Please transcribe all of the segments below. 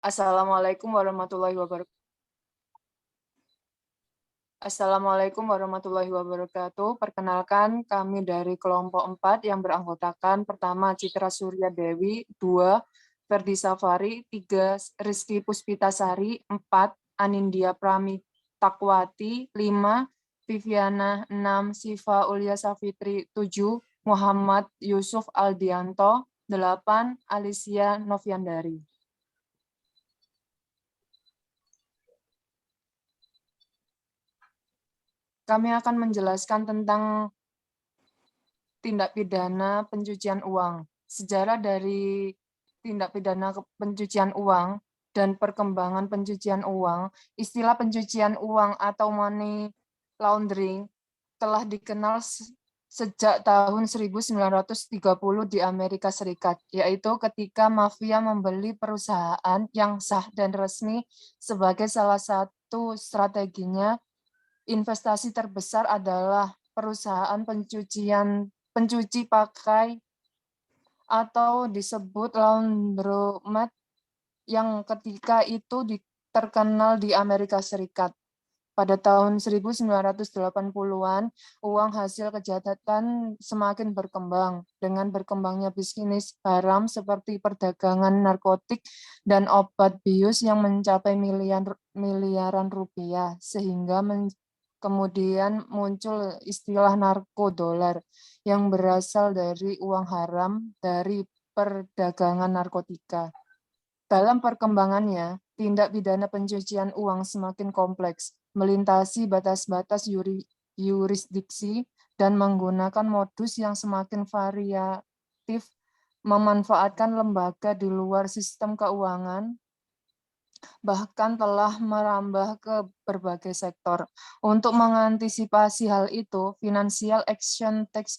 Assalamualaikum warahmatullahi wabarakatuh. Assalamualaikum warahmatullahi wabarakatuh. Perkenalkan, kami dari kelompok 4 yang beranggotakan pertama Citra Surya Dewi, 2 Ferdi Safari, 3 Rizky Puspitasari, 4 Anindya Pramitakwati, 5 Viviana, 6 Siva Ulya Safitri, 7 Muhammad Yusuf Aldianto, 8 Alicia Noviandari. Kami akan menjelaskan tentang tindak pidana pencucian uang. Sejarah dari tindak pidana pencucian uang dan perkembangan pencucian uang. Istilah pencucian uang atau money laundering telah dikenal sejak tahun 1930 di Amerika Serikat, yaitu ketika mafia membeli perusahaan yang sah dan resmi sebagai salah satu strateginya. Investasi terbesar adalah perusahaan pencuci pakai atau disebut laundromat yang ketika itu terkenal di Amerika Serikat. Pada tahun 1980-an, uang hasil kejahatan semakin berkembang. Dengan berkembangnya bisnis haram seperti perdagangan narkotik dan obat bius yang mencapai miliaran rupiah, sehingga kemudian muncul istilah narkodolar yang berasal dari uang haram dari perdagangan narkotika. Dalam perkembangannya, tindak pidana pencucian uang semakin kompleks, melintasi batas-batas yurisdiksi, dan menggunakan modus yang semakin variatif, memanfaatkan lembaga di luar sistem keuangan, bahkan telah merambah ke berbagai sektor. Untuk mengantisipasi hal itu, Financial Action Task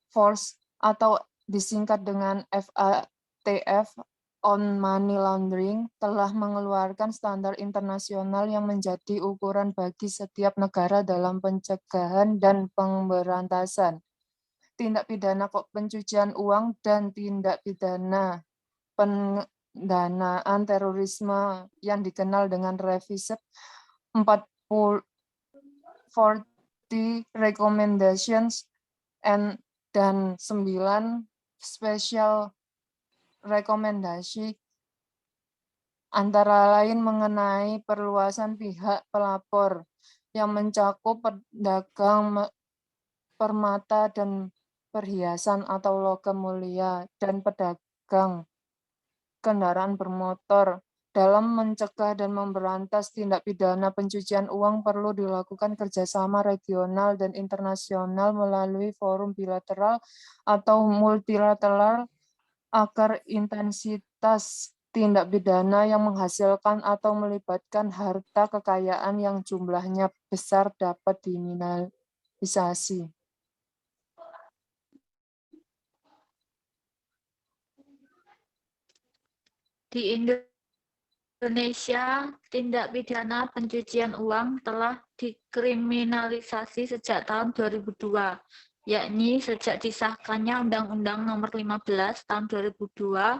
Force atau disingkat dengan FATF on Money Laundering telah mengeluarkan standar internasional yang menjadi ukuran bagi setiap negara dalam pencegahan dan pemberantasan tindak pidana pencucian uang dan tindak pidana pendanaan terorisme yang dikenal dengan Revised 40 Recommendations dan 9 Special Rekomendasi antara lain mengenai perluasan pihak pelapor yang mencakup pedagang permata dan perhiasan atau logam mulia dan pedagang kendaraan bermotor. Dalam mencegah dan memberantas tindak pidana pencucian uang perlu dilakukan kerjasama regional dan internasional melalui forum bilateral atau multilateral agar intensitas tindak pidana yang menghasilkan atau melibatkan harta kekayaan yang jumlahnya besar dapat diminimalisasi. Di Indonesia, tindak pidana pencucian uang telah dikriminalisasi sejak tahun 2002, yakni sejak disahkannya Undang-Undang Nomor 15 Tahun 2002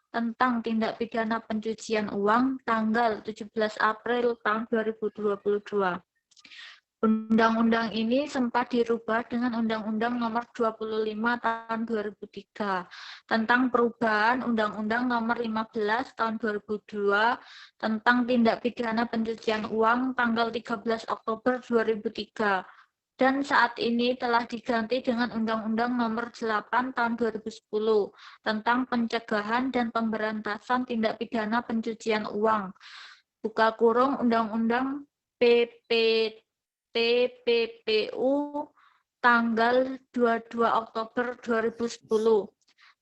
tentang tindak pidana pencucian uang tanggal 17 April tahun 2022. Undang-undang ini sempat dirubah dengan Undang-Undang Nomor 25 Tahun 2003 tentang perubahan Undang-Undang Nomor 15 Tahun 2002 tentang tindak pidana pencucian uang tanggal 13 Oktober 2003 dan saat ini telah diganti dengan Undang-Undang Nomor 8 Tahun 2010 tentang pencegahan dan pemberantasan tindak pidana pencucian uang. Buka kurung Undang-Undang PPPU tanggal 22 Oktober 2010.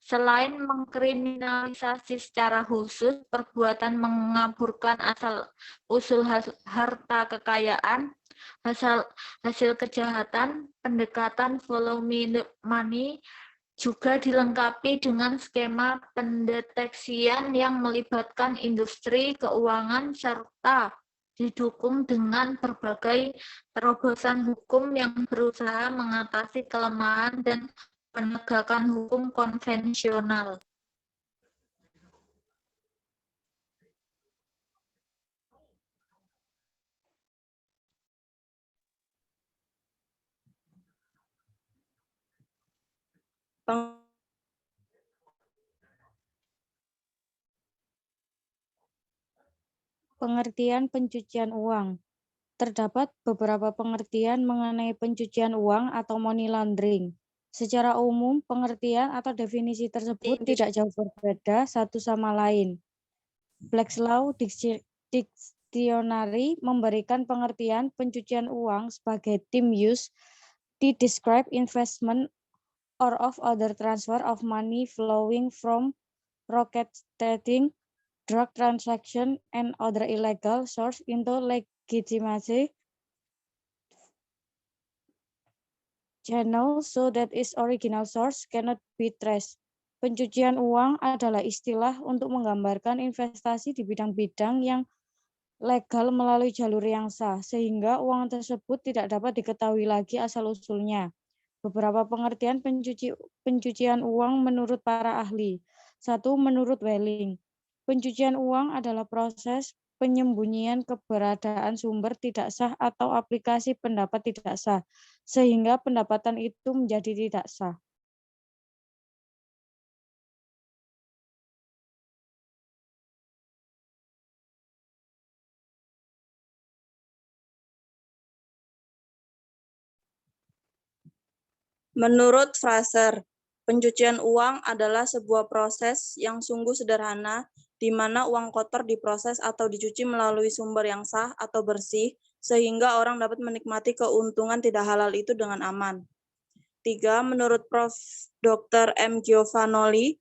Selain mengkriminalisasi secara khusus perbuatan mengaburkan asal-usul harta kekayaan, hasil kejahatan, pendekatan follow money juga dilengkapi dengan skema pendeteksian yang melibatkan industri keuangan serta didukung dengan berbagai terobosan hukum yang berusaha mengatasi kelemahan dan penegakan hukum konvensional. Pengertian pencucian uang. Terdapat beberapa pengertian mengenai pencucian uang atau money laundering. Secara umum, pengertian atau definisi tersebut tidak jauh berbeda satu sama lain. Black's Law Dictionary memberikan pengertian pencucian uang sebagai team use to describe investment or of other transfer of money flowing from racketeering, drug transaction, and other illegal source into legitimate channel so that its original source cannot be traced. Pencucian uang adalah istilah untuk menggambarkan investasi di bidang-bidang yang legal melalui jalur yang sah, sehingga uang tersebut tidak dapat diketahui lagi asal-usulnya. Beberapa pengertian pencucian uang menurut para ahli. 1. Menurut Welling, pencucian uang adalah proses penyembunyian keberadaan sumber tidak sah atau aplikasi pendapat tidak sah, sehingga pendapatan itu menjadi tidak sah. Menurut Fraser, pencucian uang adalah sebuah proses yang sungguh sederhana di mana uang kotor diproses atau dicuci melalui sumber yang sah atau bersih, sehingga orang dapat menikmati keuntungan tidak halal itu dengan aman. 3. Menurut Prof. Dr. M. Giovanoli,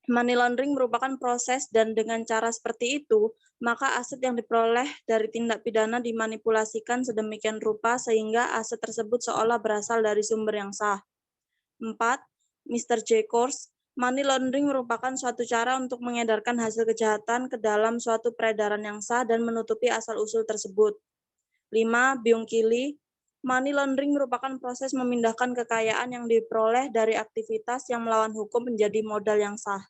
money laundering merupakan proses dan dengan cara seperti itu, maka aset yang diperoleh dari tindak pidana dimanipulasikan sedemikian rupa sehingga aset tersebut seolah berasal dari sumber yang sah. 4. Mr. J. Kors, money laundering merupakan suatu cara untuk mengedarkan hasil kejahatan ke dalam suatu peredaran yang sah dan menutupi asal-usul tersebut. 5. Byung Kili, money laundering merupakan proses memindahkan kekayaan yang diperoleh dari aktivitas yang melawan hukum menjadi modal yang sah.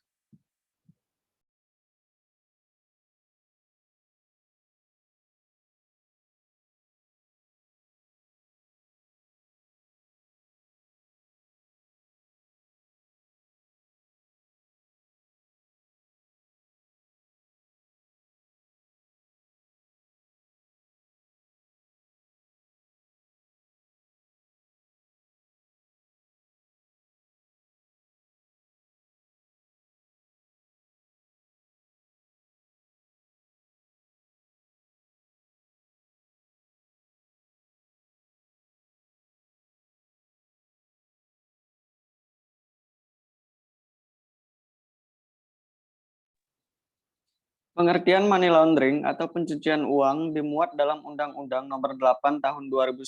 Pengertian money laundering atau pencucian uang dimuat dalam Undang-Undang Nomor 8 Tahun 2010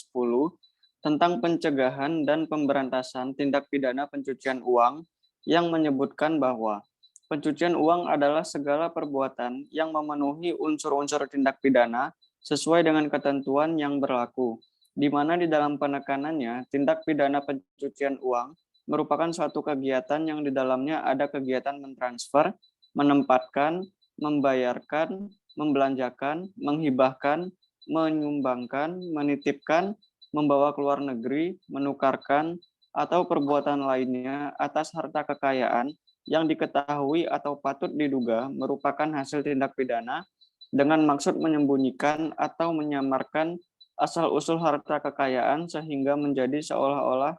tentang pencegahan dan pemberantasan tindak pidana pencucian uang yang menyebutkan bahwa pencucian uang adalah segala perbuatan yang memenuhi unsur-unsur tindak pidana sesuai dengan ketentuan yang berlaku, di mana di dalam penekanannya tindak pidana pencucian uang merupakan suatu kegiatan yang di dalamnya ada kegiatan mentransfer, menempatkan, membayarkan, membelanjakan, menghibahkan, menyumbangkan, menitipkan, membawa ke luar negeri, menukarkan, atau perbuatan lainnya atas harta kekayaan yang diketahui atau patut diduga merupakan hasil tindak pidana dengan maksud menyembunyikan atau menyamarkan asal-usul harta kekayaan sehingga menjadi seolah-olah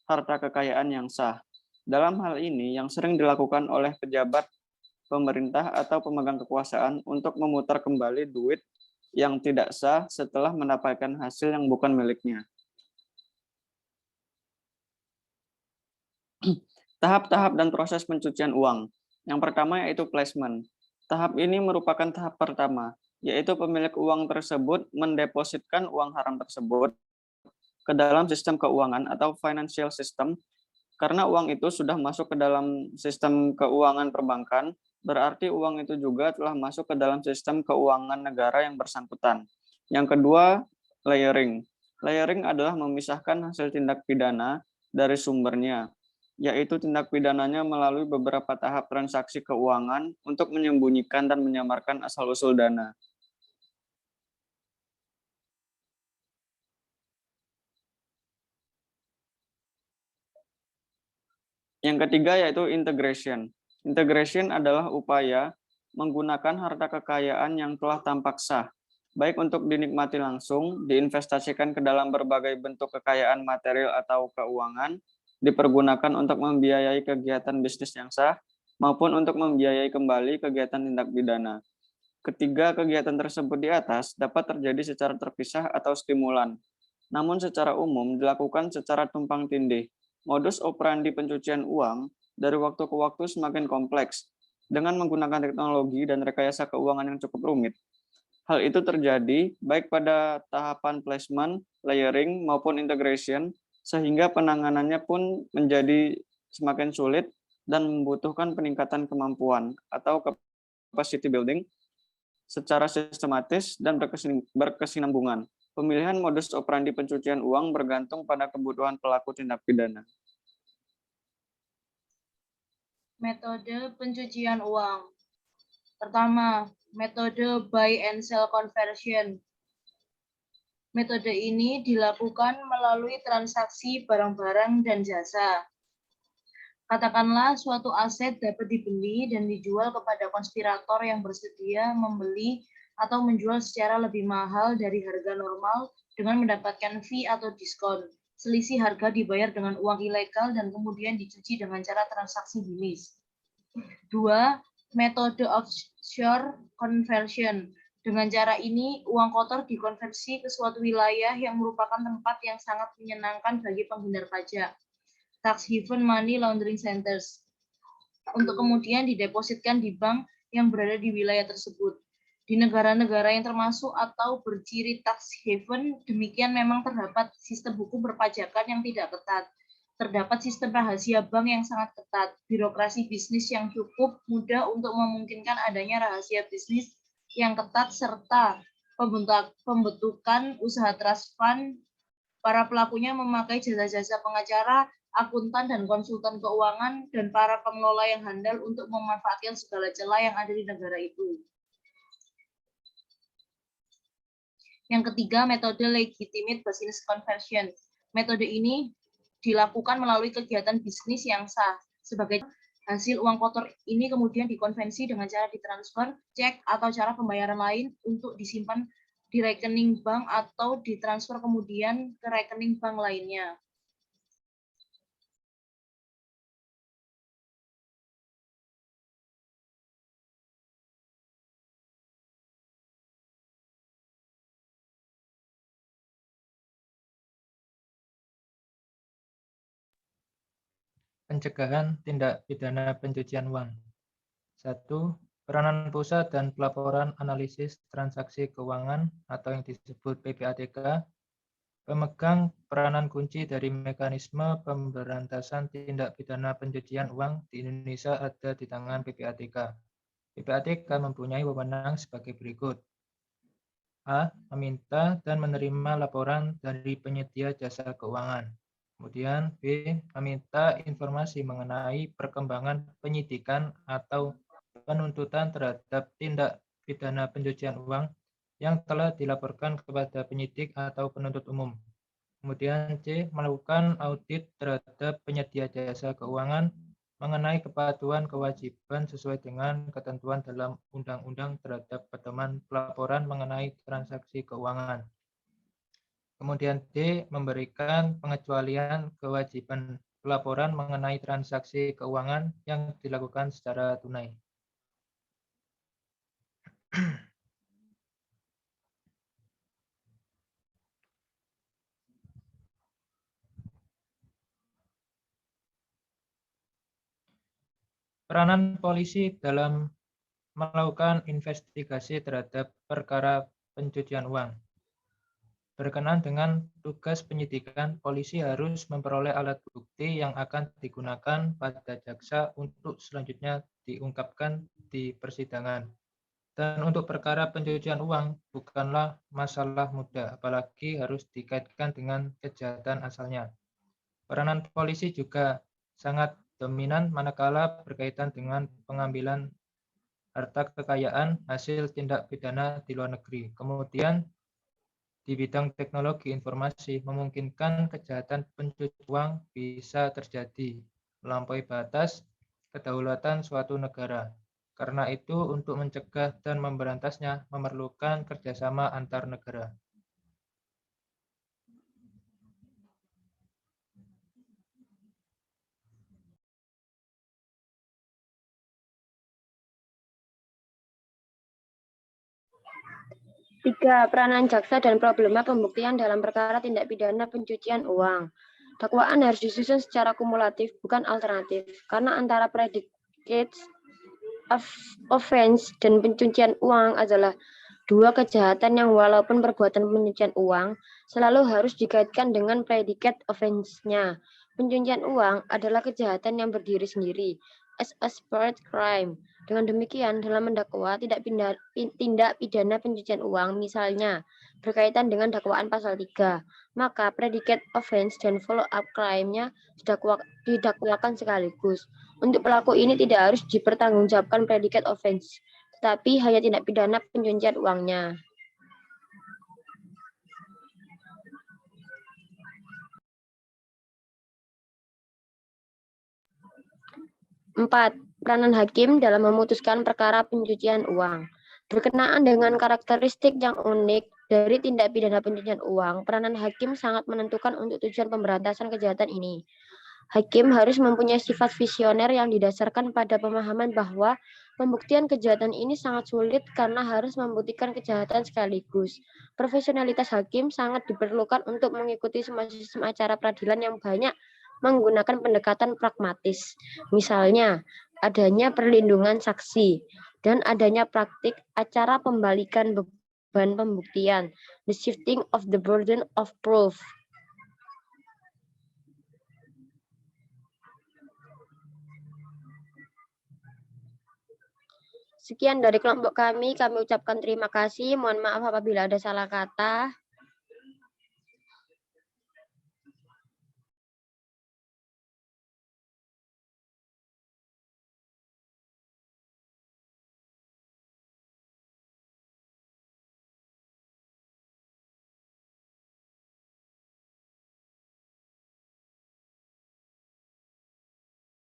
harta kekayaan yang sah. Dalam hal ini yang sering dilakukan oleh pejabat pemerintah atau pemegang kekuasaan untuk memutar kembali duit yang tidak sah setelah mendapatkan hasil yang bukan miliknya. Tahap-tahap dan proses pencucian uang. Yang pertama yaitu placement. Tahap ini merupakan tahap pertama, yaitu pemilik uang tersebut mendepositkan uang haram tersebut ke dalam sistem keuangan atau financial system. Karena uang itu sudah masuk ke dalam sistem keuangan perbankan, berarti uang itu juga telah masuk ke dalam sistem keuangan negara yang bersangkutan. Yang kedua, layering. Layering adalah memisahkan hasil tindak pidana dari sumbernya, yaitu tindak pidananya melalui beberapa tahap transaksi keuangan untuk menyembunyikan dan menyamarkan asal-usul dana. Yang ketiga yaitu integration. Integration adalah upaya menggunakan harta kekayaan yang telah tampak sah, baik untuk dinikmati langsung, diinvestasikan ke dalam berbagai bentuk kekayaan material atau keuangan, dipergunakan untuk membiayai kegiatan bisnis yang sah, maupun untuk membiayai kembali kegiatan tindak pidana. Ketiga kegiatan tersebut di atas dapat terjadi secara terpisah atau stimulan, namun secara umum dilakukan secara tumpang tindih. Modus operandi pencucian uang dari waktu ke waktu semakin kompleks, dengan menggunakan teknologi dan rekayasa keuangan yang cukup rumit. Hal itu terjadi baik pada tahapan placement, layering, maupun integration, sehingga penanganannya pun menjadi semakin sulit dan membutuhkan peningkatan kemampuan atau capacity building secara sistematis dan berkesinambungan. Pemilihan modus operandi pencucian uang bergantung pada kebutuhan pelaku tindak pidana. Metode pencucian uang. Pertama, metode buy and sell conversion. Metode ini dilakukan melalui transaksi barang-barang dan jasa. Katakanlah suatu aset dapat dibeli dan dijual kepada konspirator yang bersedia membeli atau menjual secara lebih mahal dari harga normal dengan mendapatkan fee atau diskon. Selisih harga dibayar dengan uang ilegal dan kemudian dicuci dengan cara transaksi binis. 2. Metode offshore conversion. Dengan cara ini, uang kotor dikonversi ke suatu wilayah yang merupakan tempat yang sangat menyenangkan bagi penghindar pajak, tax haven money laundering centers, untuk kemudian didepositkan di bank yang berada di wilayah tersebut. Di negara-negara yang termasuk atau berciri tax haven, demikian memang terdapat sistem hukum perpajakan yang tidak ketat. Terdapat sistem rahasia bank yang sangat ketat, birokrasi bisnis yang cukup mudah untuk memungkinkan adanya rahasia bisnis yang ketat, serta pembentukan usaha trust fund. Para pelakunya memakai jasa-jasa pengacara, akuntan, dan konsultan keuangan, dan para pengelola yang handal untuk memanfaatkan segala celah yang ada di negara itu. Yang ketiga, metode legitimate business conversion. Metode ini dilakukan melalui kegiatan bisnis yang sah. Sebagai hasil uang kotor ini kemudian dikonvensi dengan cara ditransfer, cek, atau cara pembayaran lain untuk disimpan di rekening bank atau ditransfer kemudian ke rekening bank lainnya. Pencegahan tindak pidana pencucian uang. 1. Peranan pusat dan pelaporan analisis transaksi keuangan atau yang disebut PPATK. Pemegang peranan kunci dari mekanisme pemberantasan tindak pidana pencucian uang di Indonesia ada di tangan PPATK. PPATK mempunyai wewenang sebagai berikut. A. Meminta dan menerima laporan dari penyedia jasa keuangan. Kemudian B. Meminta informasi mengenai perkembangan penyidikan atau penuntutan terhadap tindak pidana pencucian uang yang telah dilaporkan kepada penyidik atau penuntut umum. Kemudian C. Melakukan audit terhadap penyedia jasa keuangan mengenai kepatuhan kewajiban sesuai dengan ketentuan dalam undang-undang terhadap pedoman pelaporan mengenai transaksi keuangan. Kemudian D. Memberikan pengecualian kewajiban pelaporan mengenai transaksi keuangan yang dilakukan secara tunai. Peranan polisi dalam melakukan investigasi terhadap perkara pencucian uang. Berkenaan dengan tugas penyidikan, polisi harus memperoleh alat bukti yang akan digunakan pada jaksa untuk selanjutnya diungkapkan di persidangan. Dan untuk perkara pencucian uang bukanlah masalah mudah, apalagi harus dikaitkan dengan kejahatan asalnya. Peranan polisi juga sangat dominan manakala berkaitan dengan pengambilan harta kekayaan hasil tindak pidana di luar negeri. Kemudian di bidang teknologi informasi memungkinkan kejahatan pencucian uang bisa terjadi. melampaui batas kedaulatan suatu negara. Karena itu, untuk mencegah dan memberantasnya memerlukan kerjasama antar negara. Tiga, peranan jaksa dan problema pembuktian dalam perkara tindak pidana pencucian uang. Dakwaan harus disusun secara kumulatif, bukan alternatif, karena antara predicates offense dan pencucian uang adalah dua kejahatan yang walaupun perbuatan pencucian uang selalu harus dikaitkan dengan predicate offense-nya. Pencucian uang adalah kejahatan yang berdiri sendiri, as a separate crime. Dengan demikian, dalam mendakwa tindak pidana pencucian uang, misalnya berkaitan dengan dakwaan pasal 3, maka predicate offense dan follow-up crime-nya didakwakan sekaligus. Untuk pelaku ini tidak harus dipertanggungjawabkan predicate offense, tetapi hanya tindak pidana pencucian uangnya. 4. Peranan hakim dalam memutuskan perkara pencucian uang. Berkenaan dengan karakteristik yang unik dari tindak pidana pencucian uang, peranan hakim sangat menentukan untuk tujuan pemberantasan kejahatan ini. Hakim harus mempunyai sifat visioner yang didasarkan pada pemahaman bahwa pembuktian kejahatan ini sangat sulit karena harus membuktikan kejahatan sekaligus. Profesionalitas hakim sangat diperlukan untuk mengikuti semua sistem acara peradilan yang banyak menggunakan pendekatan pragmatis. Misalnya, adanya perlindungan saksi dan adanya praktik acara pembalikan beban pembuktian, the shifting of the burden of proof. Sekian dari kelompok kami ucapkan terima kasih. Mohon maaf apabila ada salah kata.